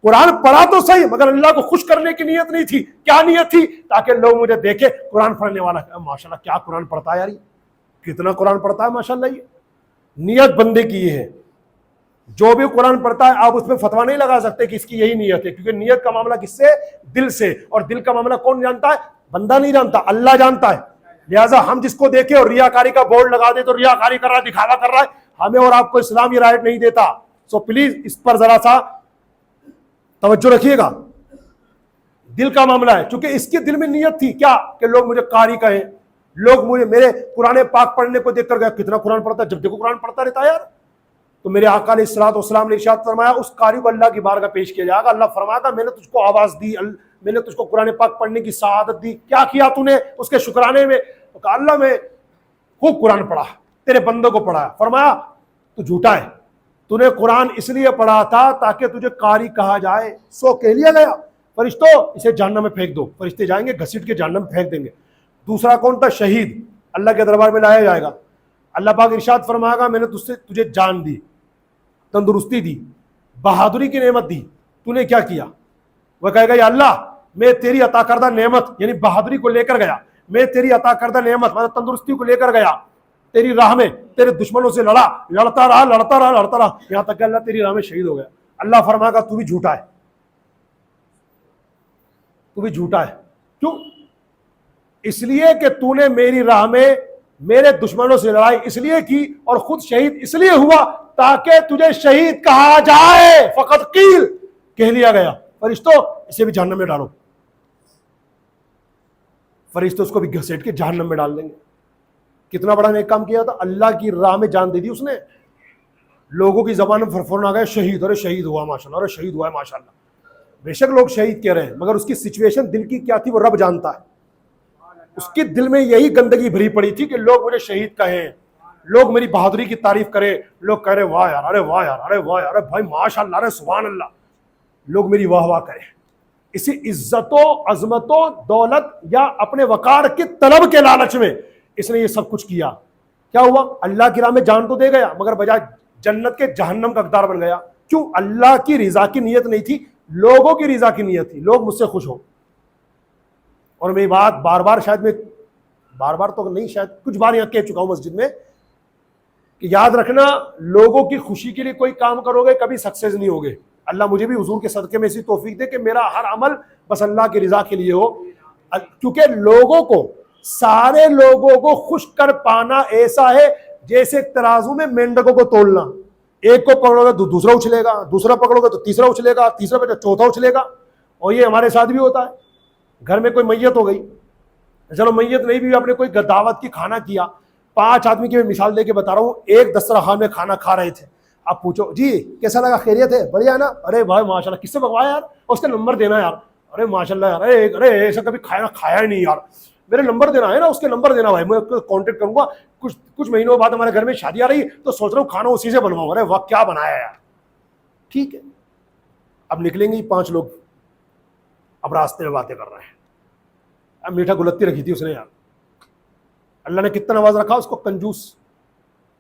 قرآن پڑھا تو صحیح مگر اللہ کو خوش کرنے کی نیت نہیں تھی. کیا نیت تھی؟ تاکہ لوگ مجھے دیکھیں قرآن پڑھنے والا ماشاءاللہ کیا قرآن پڑھتا ہے یار، کتنا قرآن پڑھتا ہے ماشاءاللہ. یہ نیت بندے کی یہ ہے. جو بھی قرآن پڑھتا ہے آپ اس میں فتویٰ نہیں لگا سکتے کہ اس کی یہی نیت ہے، کیونکہ نیت کا معاملہ کس سے؟ دل سے. اور دل کا معاملہ کون جانتا ہے؟ بندہ نہیں جانتا، اللہ جانتا ہے. لہٰذا ہم جس کو دیکھیں اور ریاکاری کا بورڈ لگا دے تو ریاکاری کر رہا ہے، دکھاوا کر رہا ہے، ہمیں اور آپ کو اسلام یہ رائٹ نہیں دیتا. سو پلیز اس پر ذرا سا توجہ رکھیے گا. دل کا معاملہ ہے، چونکہ اس کے دل میں نیت تھی کیا کہ لوگ مجھے قاری کہیں، لوگ مجھے میرے قرآن پاک پڑھنے کو دیکھ کر گیا کتنا قرآن پڑھتا ہے، جب دیکھو قرآن پڑھتا رہتا ہے یار. تو میرے آقا علیہ الصلوۃ والسلام نے ارشاد فرمایا اس قاری کو اللہ کی بارگاہ پیش کیا جائے گا. اللہ فرمایا تھا میں نے تجھ کو آواز دی، میں نے تجھ کو قرآن پاک پڑھنے کی سعادت دی، کیا کیا تو نے اس کے شکرانے میں؟ کہا اللہ میں خوب قرآن پڑھا، تیرے بندوں کو پڑھا. فرمایا تو جھوٹا ہے، تو نے قرآن اس لیے پڑھا تھا تاکہ تجھے قاری کہا جائے، سو کہہ لیا گیا. فرشتوں اسے جہنم میں پھینک دو. فرشتے جائیں گے گھسیٹ کے جہنم میں پھینک دیں گے. دوسرا کون تھا؟ شہید، اللہ کے دربار میں لایا جائے گا. اللہ پاک ارشاد فرمائے گا میں نے تجھے جان دی، تندرستی دی، بہادری کی نعمت دی، تو نے کیا کیا؟ وہ کہے گا یا اللہ میں تیری عطا کردہ نعمت یعنی بہادری کو لے کر گیا، میں تیری عطا کردہ نعمت مطلب تندرستی کو لے کر گیا، تیری راہ میں تیرے دشمنوں سے لڑتا رہا یہاں تک کہ اللہ تیری راہ میں شہید ہو گیا. اللہ فرمائے گا تو بھی جھوٹا ہے، تو بھی جھوٹا ہے. کیوں؟ اس لیے کہ تو نے میری راہ میں میرے دشمنوں سے لڑائی اس لیے کی اور خود شہید اس لیے ہوا تاکہ تجھے شہید کہا جائے، فقط قیل کہہ لیا گیا. فرشتوں اسے بھی جہنم میں ڈالو. فرشتے اس کو بھی گھسیٹ کے جہنم میں ڈال دیں گے. کتنا بڑا نیک کام کیا تھا، اللہ کی راہ میں جان دے دی اس نے. لوگوں کی زبان میں فرفرن آ گیا شہید، ارے شہید ہوا ماشاءاللہ، ارے شہید ہوا ہے ماشاءاللہ. بے شک لوگ شہید کہہ رہے ہیں مگر اس کی سچویشن دل کی کیا تھی وہ رب جانتا ہے. اس کے دل میں یہی گندگی بھری پڑی تھی کہ لوگ مجھے شہید کہیں، لوگ میری بہادری کی تعریف کریں، لوگ کہہ رہے واہ یار، ارے واہ یار، ارے واہ یار، ارے بھائی ماشاءاللہ، ارے سبحان اللہ، لوگ میری واہ واہ کریں. اسی عزتوں عظمتوں دولت یا اپنے وقار کی طلب کے لالچ میں اس نے یہ سب کچھ کیا. کیا ہوا؟ اللہ کی راہ میں جان تو دے گیا مگر بجائے جنت کے جہنم کا حقدار بن گیا. کیوں؟ اللہ کی رضا کی نیت نہیں تھی، لوگوں کی رضا کی نیت تھی، لوگ مجھ سے خوش ہو. اور میں بات بار بار شاید میں بار بار تو نہیں، شاید کچھ بار یہاں کہہ چکا ہوں مسجد میں کہ یاد رکھنا لوگوں کی خوشی کے لیے کوئی کام کرو گے کبھی سکسیز نہیں ہوگے. اللہ مجھے بھی حضور کے صدقے میں ایسی توفیق دے کہ میرا ہر عمل بس اللہ کی رضا کے لیے ہو. کیونکہ لوگوں کو، سارے لوگوں کو خوش کر پانا ایسا ہے جیسے ترازو میں مینڈکوں کو تولنا. ایک کو پکڑو گے تو دوسرا اچھلے گا، دوسرا پکڑو گے تو تیسرا اچھلے گا، تیسرا پہ چوتھا اچھلے گا. اور یہ ہمارے ساتھ بھی ہوتا ہے. گھر میں کوئی میت ہو گئی، چلو میت نہیں بھی، آپ نے کوئی دعوت کی کھانا کیا، 5 آدمی کی میں مثال دے کے بتا رہا ہوں، ایک دسترخوان میں کھانا کھا رہے تھے. آپ پوچھو جی کیسا لگا، خیریت ہے، بڑھیا نا، ارے بھائی ماشاءاللہ کس سے منگوایا یار، اس کا نمبر دینا یار، ارے ماشاءاللہ یار، ارے ایسا کبھی کھایا ہی نہیں یار، میرے نمبر دینا ہے نا, اس کے نمبر دینا بھائی, میں کانٹیکٹ کروں گا. کچھ مہینوں بعد ہمارے گھر میں شادی آ رہی تو سوچ رہا ہوں کھانا اسی سے بنواؤں. ارے واہ کیا بنایا یار. ٹھیک ہے, اب نکلیں گے 5 لوگ, اب راستے میں باتیں کر رہے ہیں. اب میٹھا گلتی رکھی تھی اس نے یار, اللہ نے کتنا نواز رکھا اس کو, کنجوس,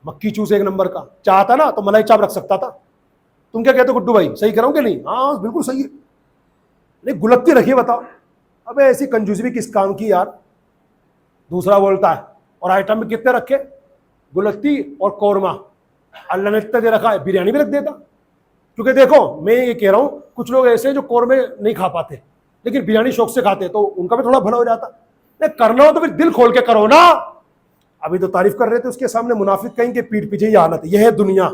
مکی چوس 1 نمبر کا. چاہتا نا تو ملائی چاپ رکھ سکتا تھا. تم کیا کہتے ہو گڈو بھائی, صحیح کرو کہ نہیں؟ ہاں بالکل صحیح ہے. نہیں گلتی رکھی, بتاؤ ابے ایسی کنجوسی بھی کس کام کی یار. دوسرا بولتا ہے اور آئٹم بھی کتنے رکھے, گلتی اور قورمہ. اللہ نے اتنا دے رکھا ہے, بریانی بھی رکھ دیتا. کیونکہ دیکھو میں یہ کہہ رہا ہوں, کچھ لوگ ایسے ہیں جو قورمے نہیں کھا پاتے لیکن بریانی شوق سے کھاتے, تو ان کا بھی تھوڑا بھلا ہو جاتا. نہیں کرنا ہو تو پھر دل کھول کے کرو نا. ابھی تو تعریف کر رہے تھے, اس کے سامنے منافق کہیں کہ پیٹ پیچھے ہی حالت. یہ ہے دنیا,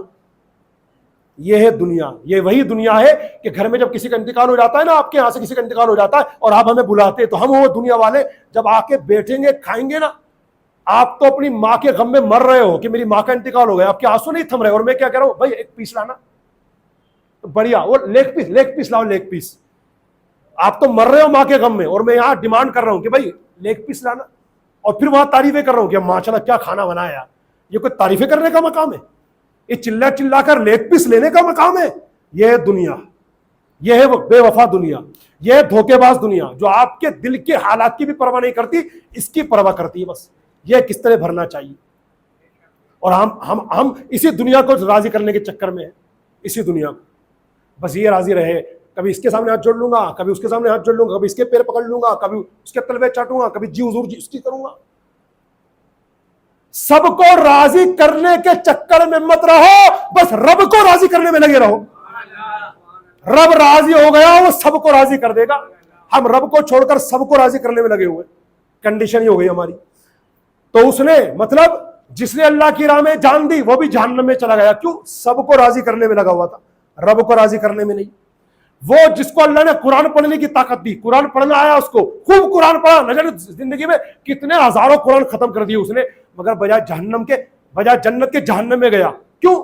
یہ ہے دنیا. یہ وہی دنیا ہے کہ گھر میں جب کسی کا انتقال ہو جاتا ہے نا, آپ کے یہاں سے کسی کا انتقال ہو جاتا ہے اور آپ ہمیں بلاتے ہیں, تو ہم وہ دنیا والے جب آ کے بیٹھیں گے کھائیں گے نا, آپ تو اپنی ماں کے غم میں مر رہے ہو کہ میری ماں کا انتقال ہو گیا, آپ کے آنسو نہیں تھم رہے, اور میں کیا کہہ رہا ہوں بھائی 1 پیس لانا, بڑھیا, وہ لیگ پیس لاؤ, لیگ پیس. آپ تو مر رہے ہو ماں کے غم میں, اور میں یہاں ڈیمانڈ کر رہا ہوں کہ بھائی لیگ پیس لانا, اور پھر وہاں تعریفیں کر رہا ہوں کہ ماشاءاللہ کیا کھانا بنایا یار. یہ کوئی تعریفیں کرنے کا مقام ہے؟ یہ چلا چلا کر لیگ پیس لینے کا مقام ہے؟ یہ ہے دنیا, یہ ہے بے وفا دنیا, یہ ہے دھوکے باز دنیا جو آپ کے دل کے حالات کی بھی پرواہ نہیں کرتی, اس کی پرواہ کرتی ہے بس یہ کس طرح بھرنا چاہیے. اور ہم اسی دنیا کو راضی کرنے کے چکر میں ہیں, اسی دنیا کو بس یہ راضی رہے, کبھی اس کے سامنے ہاتھ جوڑ لوں گا, کبھی اس کے سامنے ہاتھ جوڑ لوں گا, کبھی اس کے پیر پکڑ لوں گا, کبھی اس کے تلوے چاٹوں گا, کبھی جی حضور جی اس کی کروں گا. سب کو راضی کرنے کے چکر میں مت رہو, بس رب کو راضی کرنے میں لگے رہو. رب راضی ہو گیا وہ سب کو راضی کر دے گا. ہم رب کو چھوڑ کر سب کو راضی کرنے میں لگے ہوئے, کنڈیشن یہ ہو گئی ہماری. تو اس نے مطلب جس نے اللہ کی راہ میں جان دی وہ بھی جہنم میں چلا گیا. کیوں؟ سب کو راضی کرنے میں لگا ہوا تھا, رب کو راضی کرنے میں نہیں. وہ جس کو اللہ نے قرآن پڑھنے کی طاقت دی, قرآن پڑھنا آیا اس کو, خوب قرآن پڑھا, نظر زندگی میں کتنے ہزاروں قرآن ختم کر دیے اس نے, مگر بجائے جنت کے جہنم میں گیا. کیوں؟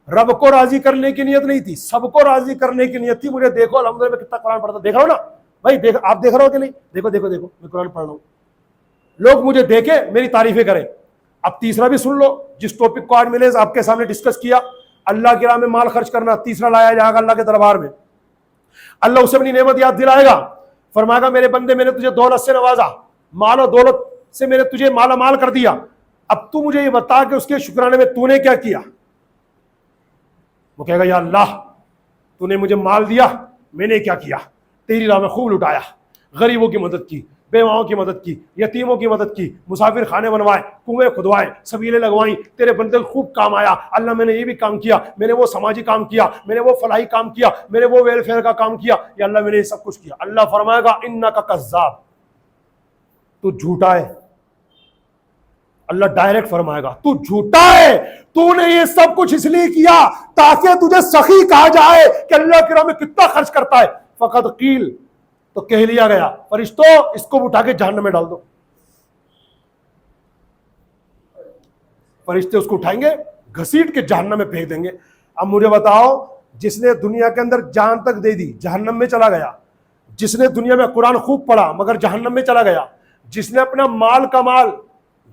رب کو راضی کرنے کی نیت نہیں تھی, سب کو راضی کرنے کی نیت تھی. مجھے دیکھو الحمدللہ میں کتنا قرآن پڑھتا, دیکھ رہا ہوں نا بھائی, آپ دیکھ رہے ہو کہ نہیں؟ دیکھو دیکھو دیکھو میں قرآن پڑھ رہا ہوں, لوگ مجھے دیکھے میری تعریفیں کریں. اب تیسرا بھی سن لو, جس ٹاپک کو آج میں نے آپ کے سامنے ڈسکس کیا, اللہ کی راہ میں مال خرچ کرنا, تیسرا لایا جائے گا اللہ کے دربار میں. اللہ اسے اپنی نعمت یاد دلائے گا, فرمائے گا میرے بندے میں نے تجھے دولت سے نوازا, مال و دولت سے میں نے تجھے مالا مال کر دیا, اب تو مجھے یہ بتا کہ اس کے شکرانے میں تو نے کیا کیا. وہ کہے گا یا اللہ تو نے مجھے مال دیا, میں نے کیا کیا؟ تیری راہ میں خوب لٹایا, غریبوں کی مدد کی, بیواؤں کی مدد کی, یتیموں کی مدد کی, مسافر خانے بنوائے, کنویں کھدوائے, سبیلیں لگوائیں, تیرے بندے خوب کام آیا. اللہ میں نے یہ بھی کام کیا, میں نے وہ سماجی کام کیا, میں نے وہ فلاحی کام کیا, میں نے وہ ویلفیئر کا کام کیا, یا اللہ میں نے یہ سب کچھ کیا. اللہ فرمائے گا انکا کذاب, تو جھوٹا ہے. اللہ ڈائریکٹ فرمائے گا تو جھوٹا ہے, تو نے یہ سب کچھ اس لیے کیا تاکہ تجھے سخی کہا جائے کہ اللہ کی راہ میں کتنا خرچ کرتا ہے. فقط قیل, تو کہہ لیا گیا فرشتوں اس کو اٹھا کے جہنم میں ڈال دو. فرشتے اس کو اٹھائیں گے, گھسیٹ کے جہنم میں پھینک دیں گے. اب مجھے بتاؤ, جس نے دنیا کے اندر جان تک دے دی جہنم میں چلا گیا, جس نے دنیا میں قرآن خوب پڑھا مگر جہنم میں چلا گیا, جس نے اپنا مال کا مال,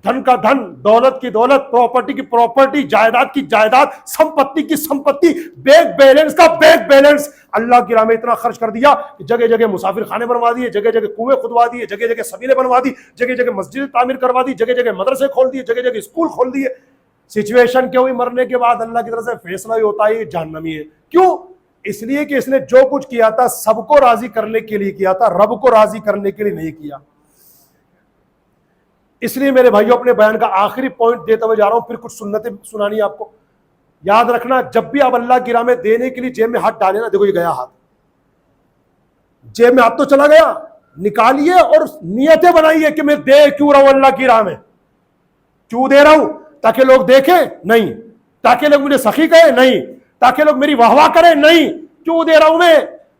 دھن کا دھن, دولت کی دولت, پراپرٹی کی پراپرٹی, جائیداد کی جائیداد, سمپتی کی سمپتی, بینک بیلنس کا بینک بیلنس اللہ کی راہ میں اتنا خرچ کر دیا کہ جگہ جگہ مسافر خانے بنوا دیے, جگہ جگہ کنویں کھدوا دیے, جگہ جگہ سبیلیں بنوا دی, جگہ جگہ مسجد تعمیر کروا دی, جگہ جگہ مدرسے کھول دیے, جگہ جگہ اسکول کھول دیے. سچویشن کیا ہوئی؟ مرنے کے بعد اللہ کی طرف سے فیصلہ ہی ہوتا ہے یہ جہنمی ہے. کیوں؟ اس لیے کہ اس نے جو کچھ کیا تھا سب کو راضی کرنے کے لیے کیا تھا, رب کو راضی کرنے کے لیے نہیں کیا. اس لیے میرے بھائیوں اپنے بیان کا آخری پوائنٹ دیتا ہوئے جا رہا ہوں, پھر کچھ سنتیں سنانی آپ کو. یاد رکھنا, جب بھی آپ اللہ کی راہ میں دینے کے لیے جیب میں ہاتھ ڈالیں نا, دیکھو یہ گیا ہاتھ, جیب میں ہاتھ تو چلا گیا, نکالیے اور نیتیں بنائیے کہ میں دے کیوں رہا ہوں اللہ کی راہ میں, کیوں دے رہا ہوں؟ تاکہ لوگ دیکھیں نہیں, تاکہ لوگ مجھے سخی کہیں نہیں, تاکہ لوگ میری واہ واہ کریں نہیں. کیوں دے رہا ہوں میں؟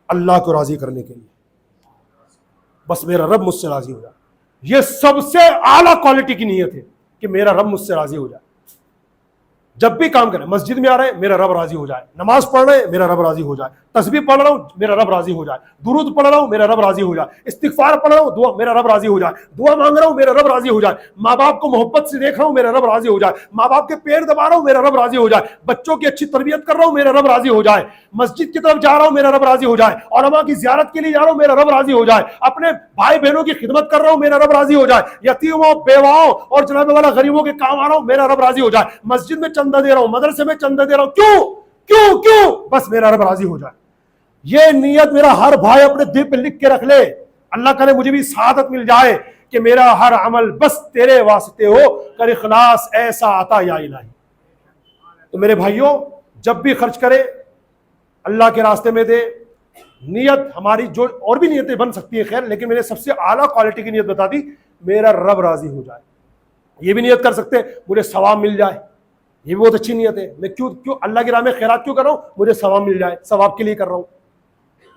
اللہ کو راضی کرنے کے لیے, بس میرا رب مجھ سے راضی ہو جائے. یہ سب سے اعلیٰ کوالٹی کی نیت ہے کہ میرا رب مجھ سے راضی ہو جائے. جب بھی کام کریں, مسجد میں آ رہے ہیں میرا رب راضی ہو جائے, نماز پڑھ رہے ہیں میرا رب راضی ہو جائے, تسبیح پڑھ رہا ہوں میرا رب راضی ہو جائے, درود پڑھ رہا ہوں میرا رب راضی ہو جائے, استغفار پڑھ رہا ہوں دعا میرا رب راضی ہو جائے, دعا مانگ رہا ہوں میرا رب راضی ہو جائے, ماں باپ کو محبت سے دیکھ رہا ہوں میرا رب راضی ہو جائے, ماں باپ کے پیر دبا رہا ہوں میرا رب راضی ہو جائے, بچوں کی اچھی تربیت کر رہا ہوں میرا رب راضی ہو جائے, مسجد کی طرف جا رہا ہوں میرا رب راضی ہو جائے, علماء کی زیارت کے لیے جا رہا ہوں میرا رب راضی ہو جائے, اپنے بھائی بہنوں کی خدمت کر رہا ہوں میرا رب راضی ہو جائے, یتیموں بیواؤں اور جناب والا غریبوں کے کام آ رہا ہوں میرا رب راضی ہو جائے, مسجد میں چندہ دے رہا ہوں, مدرسے میں چندہ دے رہا ہوں, کیوں بس میرا رب راضی ہو جائے. یہ نیت میرا ہر بھائی اپنے دل پہ لکھ کے رکھ لے. اللہ کرے مجھے بھی سعادت مل جائے کہ میرا ہر عمل بس تیرے واسطے ہو, کر اخلاص ایسا آتا یا الہی. تو میرے بھائیوں جب بھی خرچ کرے اللہ کے راستے میں دے. نیت ہماری جو اور بھی نیتیں بن سکتی ہیں خیر, لیکن میں نے سب سے اعلیٰ کوالٹی کی نیت بتا دی, میرا رب راضی ہو جائے. یہ بھی نیت کر سکتے مجھے ثواب مل جائے, یہ بھی بہت اچھی نیت ہے. میں کیوں اللہ کی راہ میں خیرات کیوں کر رہا ہوں, مجھے ثواب مل جائے, ثواب کے لیے کر رہا ہوں,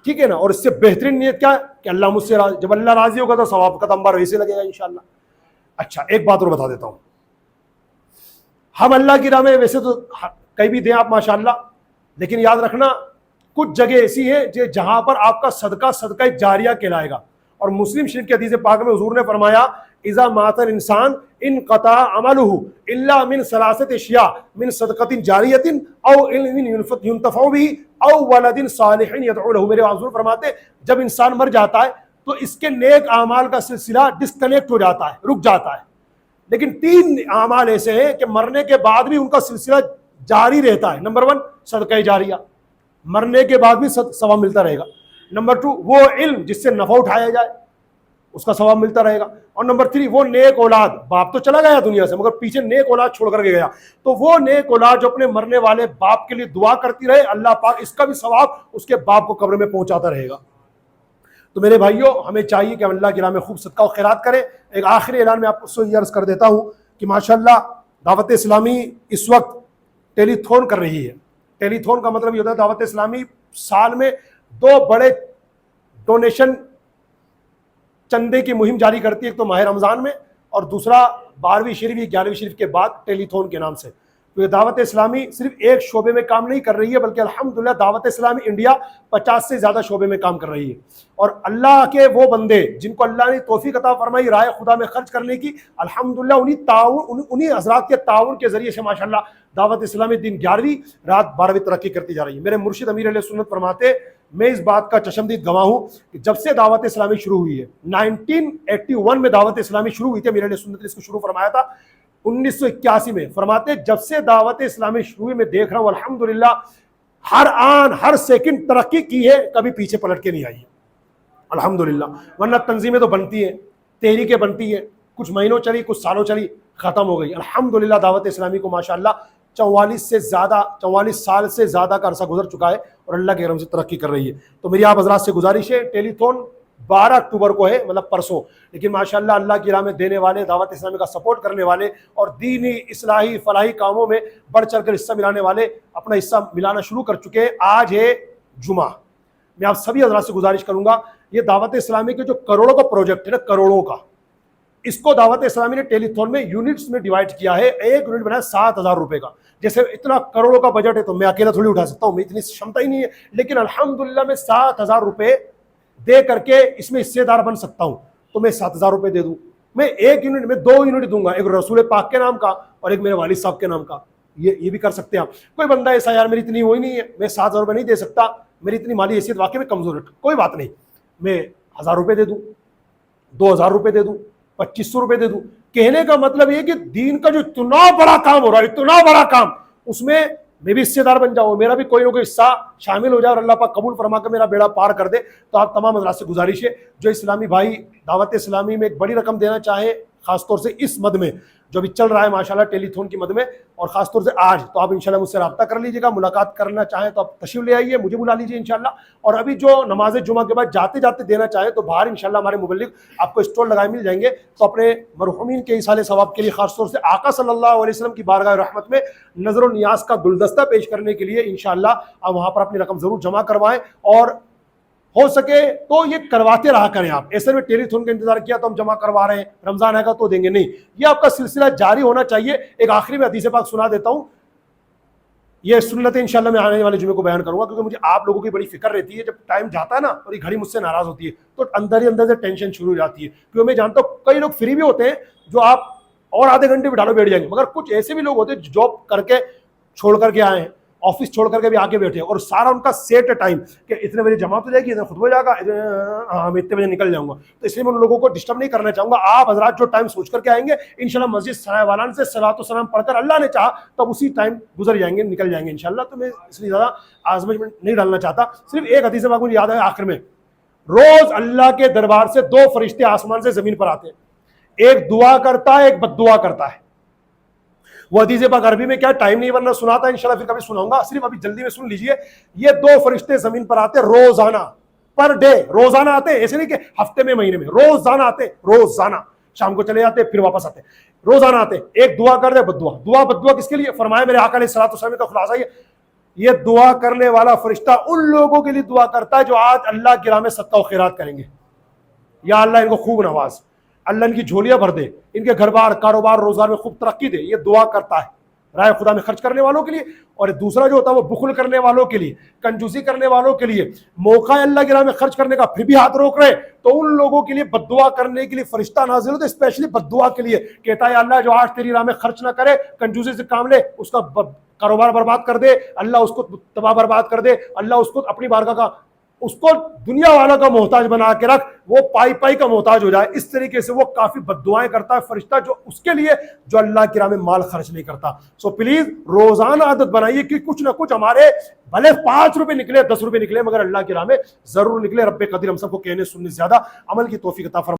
ٹھیک ہے نا. اور اس سے بہترین نیت کیا ہے کہ اللہ مجھ سے راضی, جب اللہ راضی ہوگا تو ثواب کا تمبار ویسے لگے گا انشاءاللہ. اچھا ایک بات اور بتا دیتا ہوں, ہم اللہ کی راہ میں ویسے تو کہیں بھی دیں آپ ماشاءاللہ, لیکن یاد رکھنا کچھ جگہ ایسی ہے جہاں پر آپ کا صدقہ جاریہ کہلائے گا. اور مسلم شریف کی حدیث پاک میں حضور نے فرمایا اذا مات الانسان انقطع عمله الا من ثلاثه اشیاء من صدقۃ جاریۃ او علم ينتفع به او ولد صالح يدعو له. میرے حضور فرماتے جب انسان مر جاتا ہے تو اس کے نیک اعمال کا سلسلہ ڈسکنیکٹ ہو جاتا ہے, رک جاتا ہے, لیکن 3 اعمال ایسے ہیں کہ مرنے کے بعد بھی ان کا سلسلہ جاری رہتا ہے. نمبر 1 صدقہ جاریہ, مرنے کے بعد بھی ثواب ملتا رہے گا. نمبر 2 وہ علم جس سے نفع اٹھایا جائے, اس کا ثواب ملتا رہے گا. اور نمبر 3 وہ نیک اولاد, باپ تو چلا گیا دنیا سے مگر پیچھے نیک اولاد چھوڑ کر کے گیا, تو وہ نیک اولاد جو اپنے مرنے والے باپ کے لیے دعا کرتی رہے, اللہ پاک اس کا بھی ثواب اس کے باپ کو قبر میں پہنچاتا رہے گا. تو میرے بھائیوں ہمیں چاہیے کہ ہم اللہ کی راہ میں خوب صدقہ و خیرات کریں. ایک آخری اعلان میں آپ کو یہ عرض کر دیتا ہوں کہ ماشاءاللہ دعوت اسلامی اس وقت ٹیلی تھون کر رہی ہے. ٹیلی تھون کا مطلب یہ ہوتا ہے دعوت اسلامی سال میں 2 بڑے ڈونیشن چندے کی مہم جاری کرتی ہے, ایک تو ماہ رمضان میں اور دوسرا 12ویں شریف 11ویں شریف کے بعد ٹیلی تھون کے نام سے. تو یہ دعوت اسلامی صرف ایک شعبے میں کام نہیں کر رہی ہے بلکہ الحمدللہ دعوت اسلامی انڈیا 50 سے زیادہ شعبے میں کام کر رہی ہے. اور اللہ کے وہ بندے جن کو اللہ نے توفیق عطا فرمائی رائے خدا میں خرچ کرنے کی, الحمدللہ انہی حضرات کے تعاون کے ذریعے سے ماشاءاللہ دعوت اسلامی دن 11ویں رات 12ویں ترقی کرتی جا رہی ہے. میرے مرشد امیر اہل سنت فرماتے میں اس بات کا چشمدید گواہ ہوں کہ جب سے دعوت اسلامی شروع ہوئی ہے, 1981 میں دعوت اسلامی شروع ہوئی تھی, امیر اہل سنت نے اس کو شروع فرمایا تھا 1981 میں. فرماتے جب سے دعوت اسلامی شروع ہوئی میں دیکھ رہا ہوں الحمدللہ ہر آن ہر سیکنڈ ترقی کی ہے, کبھی پیچھے پلٹ کے نہیں آئی ہے الحمدللہ. ورنہ تنظیمیں تو بنتی ہیں, تحریکیں بنتی ہیں, کچھ مہینوں چلی کچھ سالوں چلی ختم ہو گئی. الحمدللہ دعوت اسلامی کو ماشاءاللہ 44 سال سے زیادہ کا عرصہ گزر چکا ہے اور اللہ کے کرم سے ترقی کر رہی ہے. تو میری آپ حضرات سے گزارش ہے, ٹیلی تھون 12 اکتوبر کو ہے, مطلب پرسوں, لیکن ماشاءاللہ اللہ کی راہ میں دینے والے, دعوت اسلامی کا سپورٹ کرنے والے اور دینی اصلاحی فلاحی کاموں میں بڑھ چڑھ کر حصہ ملانے والے اپنا حصہ ملانا شروع کر چکے ہیں. آج ہے جمعہ, میں آپ سبھی حضرات سے گزارش کروں گا یہ دعوت اسلامی کے جو کروڑوں کا پروجیکٹ ہے نا, کروڑوں کا, اس کو دعوت اسلامی نے ٹیلی تھون میں یونٹس میں ڈیوائڈ کیا ہے. ایک یونٹ بنا 7,000 روپے کا. جیسے اتنا کروڑوں کا بجٹ ہے تو میں اکیلا تھوڑی اٹھا سکتا ہوں, میں اتنی شمتا ہی نہیں ہے, لیکن الحمدللہ میں 7,000 روپے دے کر کے اس میں حصے دار بن سکتا ہوں. تو میں 7,000 روپے دے دوں, میں ایک یونٹ میں 2 یونٹ دوں گا, ایک رسول پاک کے نام کا اور ایک میرے والد صاحب کے نام کا. یہ بھی کر سکتے ہیں آپ. کوئی بندہ ایسا یار میری اتنی وہی نہیں ہے, میں 7,000 روپے نہیں دے سکتا, میری اتنی مالی حیثیت واقعی میں کمزور ہے, کوئی بات نہیں, میں 1,000 روپے دے دوں, 2,000 روپے دے دوں, 2,500 روپے دے دوں. کہنے کا مطلب یہ کہ دین کا جو اتنا بڑا کام ہو رہا ہے, اتنا بڑا کام, اس میں بھی حصے دار بن جاؤ, میرا بھی کوئی نہ کوئی حصہ شامل ہو جائے اور اللہ پاک قبول فرما کر میرا بیڑا پار کر دے. تو آپ تمام حضرات سے گزارش ہے جو اسلامی بھائی دعوت اسلامی میں ایک بڑی رقم دینا چاہے, خاص طور سے اس مد میں جو بھی چل رہا ہے ماشاءاللہ ٹیلی تھون کی مد میں, اور خاص طور سے آج, تو آپ انشاءاللہ مجھ سے رابطہ کر لیجیے گا. ملاقات کرنا چاہیں تو آپ تشریف لے آئیے, مجھے بلا لیجیے انشاءاللہ. اور ابھی جو نماز جمعہ کے بعد جاتے جاتے دینا چاہیں تو باہر انشاءاللہ ہمارے مبلغ آپ کو اسٹور لگائے مل جائیں گے. تو اپنے مرحومین کے ایصال ثواب کے لیے, خاص طور سے آقا صلی اللہ علیہ وسلم کی بارگاہ رحمت میں نظر و نیاز کا گلدستہ پیش کرنے کے لیے انشاءاللہ آپ وہاں پر اپنی رقم ضرور جمع کروائیں. اور ہو سکے تو یہ کرواتے رہا کریں آپ. ایسے میں ٹیلی تھون کا انتظار کیا تو ہم جمع کروا رہے ہیں, رمضان آئے گا تو دیں گے, نہیں, یہ آپ کا سلسلہ جاری ہونا چاہیے. ایک آخری میں حدیث پاک سنا دیتا ہوں, یہ سنتیں انشاءاللہ میں آنے والے جمعے کو بیان کروں گا, کیونکہ مجھے آپ لوگوں کی بڑی فکر رہتی ہے. جب ٹائم جاتا ہے نا اور یہ گھڑی مجھ سے ناراض ہوتی ہے تو اندر ہی اندر سے ٹینشن شروع ہو جاتی ہے, کیونکہ میں جانتا ہوں کئی لوگ فری بھی ہوتے ہیں جو آپ اور آدھے گھنٹے بٹھا لو بیٹھ جائیں گے, مگر کچھ ایسے بھی لوگ ہوتے ہیں جاب کر کے چھوڑ کر کے آئے ہیں, آفس چھوڑ کر کے بھی آ کے بیٹھے ہیں, اور سارا ان کا سیٹ ٹائم کہ اتنے بجے جماعت ہو جائے گی, اتنے خطبہ ہو جائے گا, ہاں میں اتنے بجے نکل جاؤں گا. تو اس لیے میں ان لوگوں کو ڈسٹرب نہیں کرنا چاہوں گا. آپ حضرات جو ٹائم سوچ کر کے آئیں گے انشاءاللہ مسجد سرائے والان سے صلاۃ و سلام پڑھ کر اللہ نے چاہا تب اسی ٹائم گزر جائیں گے, نکل جائیں گے انشاءاللہ. تو میں اس لیے زیادہ آزمائش میں نہیں ڈالنا چاہتا. صرف ایک حدیث پاک مجھے یاد ہے آخر میں, روز اللہ کے دربار سے 2 فرشتے آسمان سے زمین پر آتے ہیں, ایک دعا کرتا ہے ایک بد دعا کرتا ہے. وہ حدیث پاک عربی میں کیا ٹائم نہیں ورنہ سناتا انشاءاللہ پھر کبھی سناؤں گا, صرف ابھی جلدی میں سن لیجئے. یہ 2 فرشتے زمین پر آتے روزانہ, پر ڈے, روزانہ آتے, ایسے نہیں کہ ہفتے میں مہینے میں, روزانہ آتے, روزانہ. شام کو چلے جاتے پھر واپس آتے, روزانہ آتے. ایک دعا کر دے بد دعا. دعا بد دعا کس کے لیے؟ فرمایا میرے آقا علیہ الصلوۃ والسلام کا خلاصہ یہ دعا کرنے والا فرشتہ ان لوگوں کے لیے دعا کرتا ہے جو آج اللہ کی راہ میں صدقہ و خیرات کریں گے. یا اللہ ان کو خوب نواز, اللہ ان کی جھولیاں بھر دے, ان کے گھر بار کاروبار روزگار میں خوب ترقی دے. یہ دعا کرتا ہے رائے خدا میں خرچ کرنے والوں کے لیے. اور دوسرا جو ہوتا ہے وہ بخل کرنے والوں کے لیے, کنجوسی کرنے والوں کے لیے. موقع ہے اللہ کی راہ میں خرچ کرنے کا پھر بھی ہاتھ روک رہے تو ان لوگوں کے لیے بد دعا کرنے کے لیے فرشتہ نازل ہوتا ہے, اسپیشلی بد دعا کے لیے. کہتا ہے اللہ جو آج تیری راہ میں خرچ نہ کرے, کنجوسی سے کام لے, اس کا کاروبار برباد کر دے, اللہ اس کو تباہ برباد کر دے, اللہ اس کو اپنی بارگاہ کا, اس کو دنیا والوں کا محتاج بنا کے رکھ, وہ پائی پائی کا محتاج ہو جائے. اس طریقے سے وہ کافی بد دعائیں کرتا ہے فرشتہ جو اس کے لیے جو اللہ کی راہ میں مال خرچ نہیں کرتا. سو پلیز روزانہ عادت بنائیے کہ کچھ نہ کچھ ہمارے بھلے 5 روپے نکلے 10 روپے نکلے مگر اللہ کی راہ میں ضرور نکلے. رب قدیر ہم سب کو کہنے سننے زیادہ عمل کی توفیق عطا فرمائے.